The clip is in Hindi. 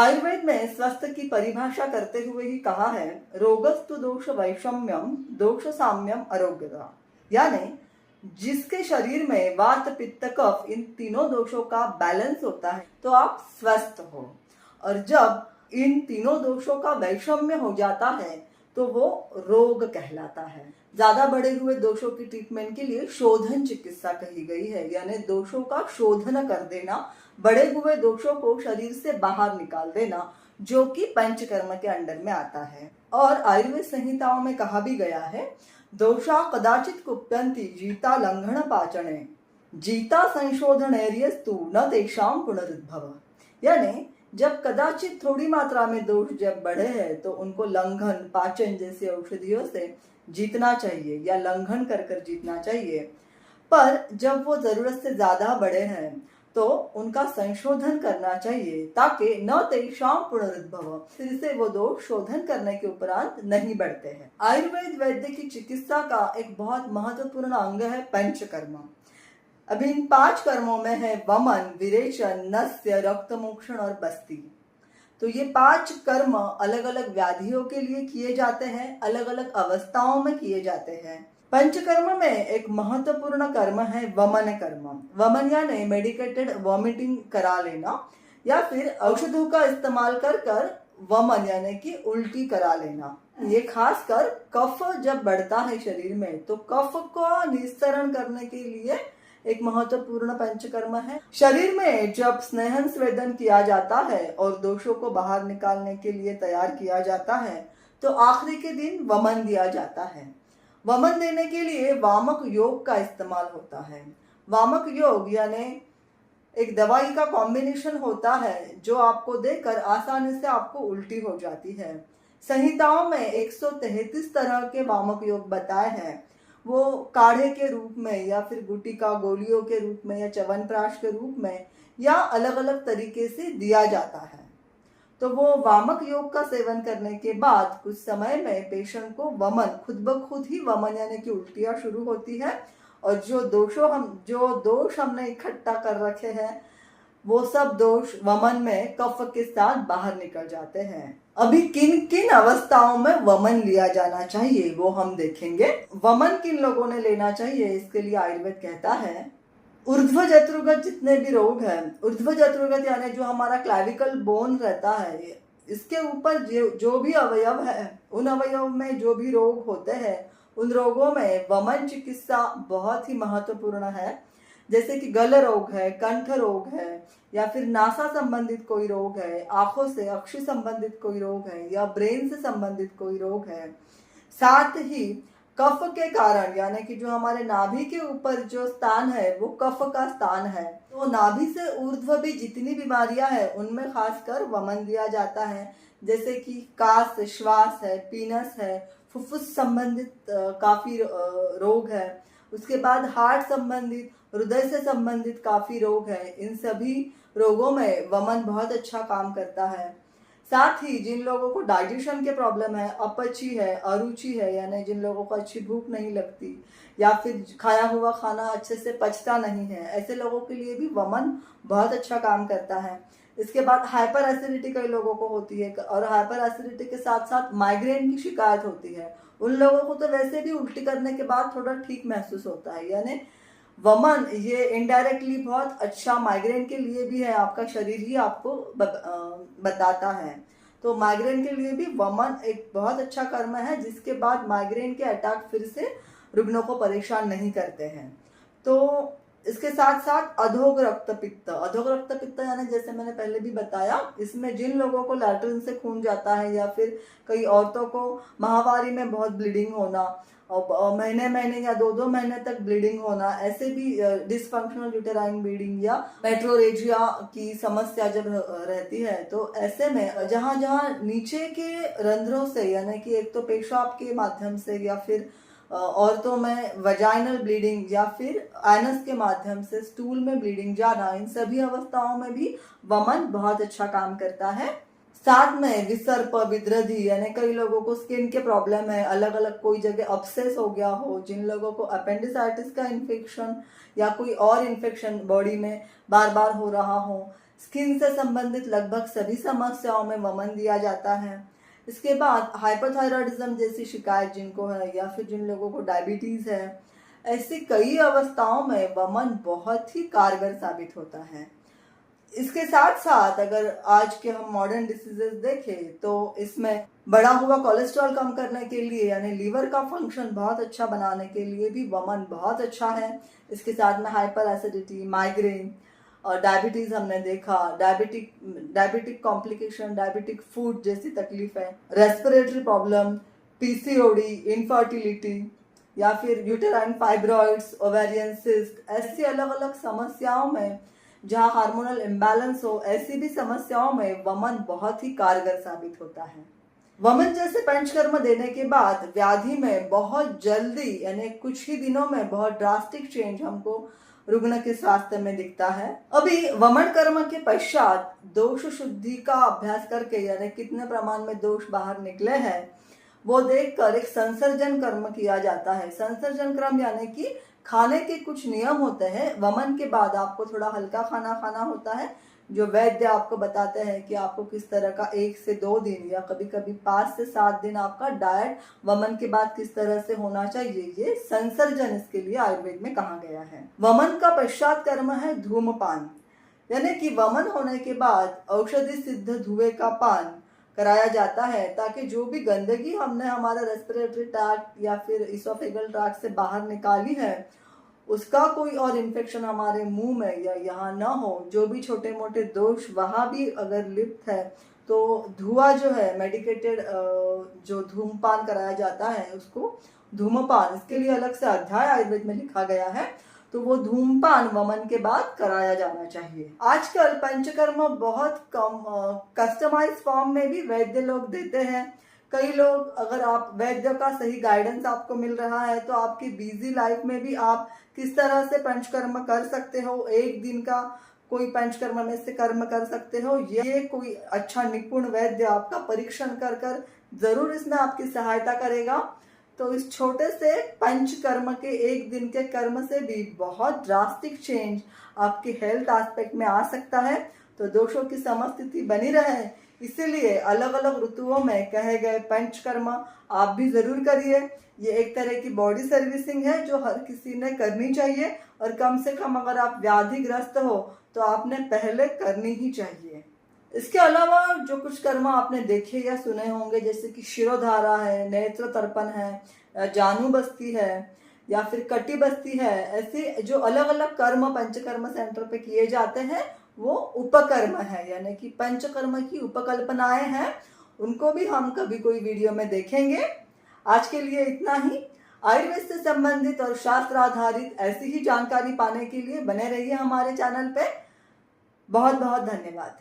आयुर्वेद में स्वस्थ की परिभाषा करते हुए ही कहा है, रोगस्तु दोष वैषम्यम दोष साम्यम आरोग्यता। यानी जिसके शरीर में वात पित्त कफ इन तीनों दोषों का बैलेंस होता है तो आप स्वस्थ हो, और जब इन तीनों दोषों का वैषम्य हो जाता है तो वो रोग कहलाता है। ज्यादा बढ़े हुए दोषों की ट्रीटमेंट के लिए शोधन चिकित्सा कही गई है, यानी दोषों का शोधन कर देना, बढ़े हुए दोषों को शरीर से बाहर निकाल देना, जो कि पंचकर्म के अंडर में आता है। और आयुर्वेद संहिताओं में कहा भी गया है, दोषा कदाचित कुप्यन्ति जीता लंघन पाचने जीता संशोधनैर्यस्तु न तेषां पुनरुद्भव। यानी जब कदाचित थोड़ी मात्रा में दोष जब बढ़े हैं तो उनको लंघन पाचन जैसी औषधियों से जीतना चाहिए या लंघन कर कर जीतना चाहिए। पर जब वो जरूरत से ज्यादा बढ़े हैं तो उनका संशोधन करना चाहिए, ताकि न तेषां पुनरुद्भव, फिर से वो दोष शोधन करने के उपरांत नहीं बढ़ते हैं। आयुर्वेद वैद्य की चिकित्सा का एक बहुत महत्वपूर्ण अंग है पंचकर्म। अब इन 5 कर्मों में है वमन, विरेचन, नस्य, रक्तमोक्षण और बस्ती। तो ये 5 कर्म अलग अलग व्याधियों के लिए किए जाते हैं, अलग अलग अवस्थाओं में किए जाते हैं। पंचकर्म में एक महत्वपूर्ण कर्म है वमन कर्म। वमन यानी मेडिकेटेड वॉमिटिंग करा लेना, या फिर औषधों का इस्तेमाल कर कर वमन यानी कि उल्टी करा लेना। ये खासकर कफ जब बढ़ता है शरीर में तो कफ को निस्तारण करने के लिए एक महत्वपूर्ण पंचकर्म है। शरीर में जब स्नेहन स्वेदन किया जाता है और दोषों को बाहर निकालने के लिए तैयार किया जाता है तो आखिरी के दिन वमन दिया जाता है। वमन देने के लिए वामक योग का इस्तेमाल होता है। वामक योग यानी एक दवाई का कॉम्बिनेशन होता है जो आपको देकर आसानी से आपको उल्टी हो जाती है। संहिताओं में 133 तरह के वामक योग बताए हैं। वो काढ़े के रूप में या फिर गुटिका गोलियों के रूप में या च्यवनप्राश के रूप में या अलग अलग तरीके से दिया जाता है। तो वो वामक योग का सेवन करने के बाद कुछ समय में पेशेंट को वमन खुद ब खुद ही वमन यानी कि उल्टियां शुरू होती है, और जो दोष हमने इकट्ठा कर रखे हैं वो सब दोष वमन में कफ के साथ बाहर निकल जाते हैं। अभी किन किन अवस्थाओं में वमन लिया जाना चाहिए वो हम देखेंगे। वमन किन लोगों ने लेना चाहिए, इसके लिए आयुर्वेद कहता है, ऊर्ध्व जत्रुगत जितने भी रोग हैं, ऊर्ध्व जत्रुगत यानी जो हमारा क्लैविकल बोन रहता है, इसके ऊपर जो भी अवयव है, उन अवयव में जो भी रोग होते हैं उन रोगों में वमन चिकित्सा बहुत ही महत्वपूर्ण है। जैसे कि गल रोग है, कंठ रोग है, या फिर नासा संबंधित कोई रोग है, आंखों से अक्षि संबंधित कोई रोग है, या ब्रेन से संबंधित कोई रोग है। साथ ही कफ के कारण यानी कि जो हमारे नाभि के ऊपर जो स्थान है वो कफ का स्थान है, तो नाभि से ऊर्ध्व भी जितनी बीमारियां हैं उनमें खासकर वमन दिया जाता है। जैसे कि कास श्वास है, पीनस है, फुफ्फुस संबंधित काफी रोग है। उसके बाद हार्ट संबंधित, हृदय से संबंधित काफी रोग है। इन सभी रोगों में वमन बहुत अच्छा काम करता है। साथ ही जिन लोगों को डाइजेशन के प्रॉब्लम है, अपची है, अरुचि है, यानी जिन लोगों को अच्छी भूख नहीं लगती या फिर खाया हुआ खाना अच्छे से पचता नहीं है, ऐसे लोगों के लिए भी वमन बहुत अच्छा काम करता है। इसके बाद हाइपर एसिडिटी कई लोगों को होती है, और हाइपर एसिडिटी के साथ साथ माइग्रेन की शिकायत होती है। उन लोगों को तो वैसे भी उल्टी करने के बाद थोड़ा ठीक महसूस होता है। यानी वमन ये इनडायरेक्टली बहुत अच्छा माइग्रेन के लिए भी है, आपका शरीर ही आपको बताता है। तो माइग्रेन के लिए भी वमन एक बहुत अच्छा कर्म है, जिसके बाद माइग्रेन के अटैक फिर से रुग्णों को परेशान नहीं करते हैं। तो इसके साथ साथ अधोग रक्तपित्त यानी जैसे मैंने पहले भी बताया, इसमें जिन लोगों को लैट्रिन से खून जाता है या फिर कई औरतों को माहवारी में बहुत ब्लीडिंग होना और महीने या 2 महीने तक ब्लीडिंग होना, ऐसे भी डिसफंक्शनल यूटेराइन ब्लीडिंग या मेट्रोरेजिया की समस्या जब रहती है, तो ऐसे में जहां जहां नीचे के रंध्रों से यानी कि एक तो पेशाब के माध्यम से या फिर औरतों में वजाइनल ब्लीडिंग या फिर एनस के माध्यम से स्टूल में ब्लीडिंग जाना, इन सभी अवस्थाओं में भी वमन बहुत अच्छा काम करता है। साथ में विसर्प, विद्रधि यानी कई लोगों को स्किन के प्रॉब्लम है, अलग अलग कोई जगह अपसेस हो गया हो, जिन लोगों को अपेंडिसाइटिस का इन्फेक्शन या कोई और इन्फेक्शन बॉडी में बार बार हो रहा हो। स्किन से संबंधित लगभग सभी समस्याओं में वमन दिया जाता है। इसके बाद हाइपोथायरॉयडिज्म जैसी शिकायत जिनको है या फिर जिन लोगों को डायबिटीज है, ऐसी कई अवस्थाओं में वमन बहुत ही कारगर साबित होता है। इसके साथ साथ अगर आज के हम मॉडर्न डिसीजेस देखें तो इसमें बढ़ा हुआ कोलेस्ट्रॉल कम करने के लिए यानी लीवर का फंक्शन बहुत अच्छा बनाने के लिए भी वमन बहुत अच्छा है। इसके साथ में हाइपर एसिडिटी, माइग्रेन और डायबिटीज हमने देखा, डायबिटिक कॉम्प्लिकेशन, डायबिटिक फूड जैसी तकलीफें, रेस्पिरेटरी प्रॉब्लम, पीसीओडी, इनफर्टिलिटी या फिर यूटेराइन फाइब्रॉइड्स, ओवेरियन सिस्ट, ऐसी अलग अलग समस्याओं में जहां हार्मोनल इम्बैलेंस हो, ऐसी भी समस्याओं में वमन बहुत ही कारगर साबित होता है। वमन जैसे पंचकर्म देने के बाद व्याधि में बहुत जल्दी यानी कुछ ही दिनों में बहुत ड्रास्टिक चेंज हमको रुग्ण के स्वास्थ्य में दिखता है। अभी वमन कर्म के पश्चात दोष शुद्धि का अभ्यास करके यानी कितने प्रमाण में दोष बाहर निकले हैं वो देखकर एक संसर्जन कर्म किया जाता है। संसर्जन कर्म यानी कि खाने के कुछ नियम होते हैं। वमन के बाद आपको थोड़ा हल्का खाना खाना होता है, जो वैद्य आपको बताते हैं कि आपको किस तरह का 1 से 2 दिन या कभी कभी 5 से 7 दिन आपका डाइट वमन के बाद किस तरह से होना चाहिए, ये संसर्जन इसके लिए आयुर्वेद में कहा गया है। वमन का पश्चात कर्म है धूमपान, यानी कि वमन होने के बाद औषधि सिद्ध धुएं का पान कराया जाता है ताकि जो भी गंदगी हमने हमारे रेस्पिरेटरी ट्रैक्ट या फिर इसोफेगल ट्रैक्ट से बाहर निकाली है उसका कोई और इन्फेक्शन हमारे मुंह में या यहाँ ना हो। जो भी छोटे मोटे दोष वहाँ भी अगर लिप्त है तो धुआं जो है मेडिकेटेड जो धूमपान कराया जाता है उसको धूमपान, इसके लिए अलग से अध्याय आयुर्वेद में लिखा गया है, तो वो धूमपान वमन के बाद कराया जाना चाहिए। आजकल पंचकर्म बहुत कम कस्टमाइज फॉर्म में भी वैद्य लोग देते हैं। कई लोग, अगर आप वैद्य का सही गाइडेंस आपको मिल रहा है तो आपकी बिजी लाइफ में भी आप किस तरह से पंचकर्म कर सकते हो, एक दिन का कोई पंचकर्म में से कर्म कर सकते हो, ये कोई अच्छा निपुण वैद्य आपका परीक्षण कर कर जरूर इसमें आपकी सहायता करेगा। तो इस छोटे से पंचकर्म के एक दिन के कर्म से भी बहुत ड्रास्टिक चेंज आपके हेल्थ एस्पेक्ट में आ सकता है। तो दोषों की समस्थिति बनी रहे, इसीलिए अलग अलग ऋतुओं में कहे गए पंचकर्म आप भी जरूर करिए। ये एक तरह की बॉडी सर्विसिंग है जो हर किसी ने करनी चाहिए, और कम से कम अगर आप व्याधिग्रस्त हो तो आपने पहले करनी ही चाहिए। इसके अलावा जो कुछ कर्म आपने देखे या सुने होंगे जैसे कि शिरोधारा है, नेत्र तर्पण है, जानु बस्ती है या फिर कटी बस्ती है, ऐसे जो अलग अलग कर्म पंचकर्म सेंटर पे किए जाते हैं वो उपकर्म है, यानी कि पंचकर्म की उपकल्पनाएं हैं। उनको भी हम कभी कोई वीडियो में देखेंगे। आज के लिए इतना ही। आयुर्वेद से संबंधित और शास्त्र आधारित ऐसी ही जानकारी पाने के लिए बने रहिए हमारे चैनल पे। बहुत बहुत धन्यवाद।